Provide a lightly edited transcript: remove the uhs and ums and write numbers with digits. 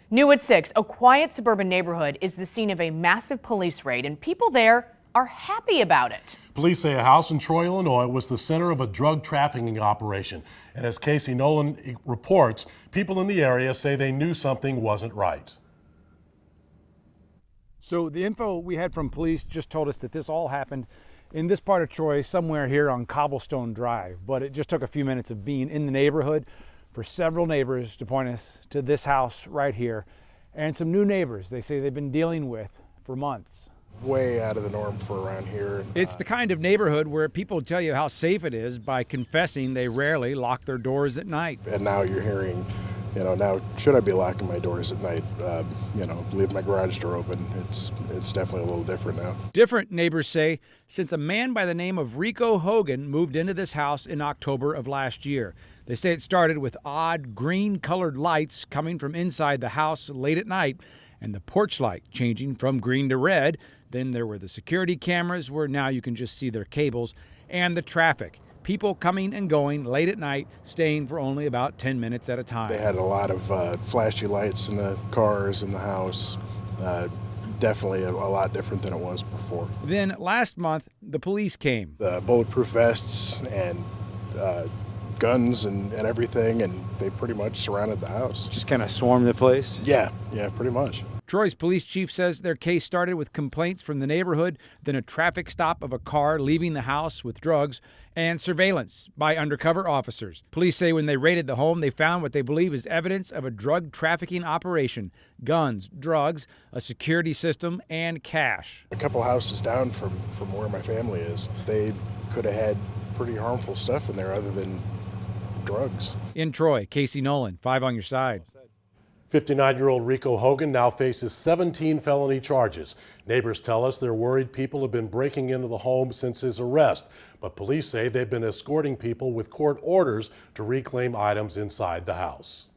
New at 6, a quiet suburban neighborhood is the scene of a massive police raid, and people there are happy about it. Police say a house in Troy, Illinois was the center of a drug trafficking operation. And as Casey Nolan reports, people in the area say they knew something wasn't right. So the info we had from police just told us that this all happened in this part of Troy, somewhere here on Cobblestone Drive. But it just took a few minutes of being in the neighborhood for several neighbors to point us to this house right here, and some new neighbors they say they've been dealing with for months. Way out of the norm for around here. It's the kind of neighborhood where people tell you how safe it is by confessing they rarely lock their doors at night. And now you're hearing, now should I be locking my doors at night? Leave my garage door open. It's definitely a little different now. Different, neighbors say, since a man by the name of Rico Hogan moved into this house in October of last year. They say it started with odd green-colored lights coming from inside the house late at night, and the porch light changing from green to red. Then there were the security cameras where now you can just see their cables, and the traffic. People coming and going late at night, staying for only about 10 minutes at a time. They had a lot of flashy lights in the cars in the house. Definitely a lot different than it was before. Then last month, the police came. The bulletproof vests and guns and everything, and they pretty much surrounded the house. Just kind of swarmed the place? Yeah, pretty much. Troy's police chief says their case started with complaints from the neighborhood, then a traffic stop of a car leaving the house with drugs, and surveillance by undercover officers. Police say when they raided the home, they found what they believe is evidence of a drug trafficking operation: guns, drugs, a security system, and cash. A couple houses down from where my family is, they could have had pretty harmful stuff in there other than drugs. In Troy, Casey Nolan, 5 on your side. 59-year-old Rico Hogan now faces 17 felony charges. Neighbors tell us they're worried people have been breaking into the home since his arrest, but police say they've been escorting people with court orders to reclaim items inside the house.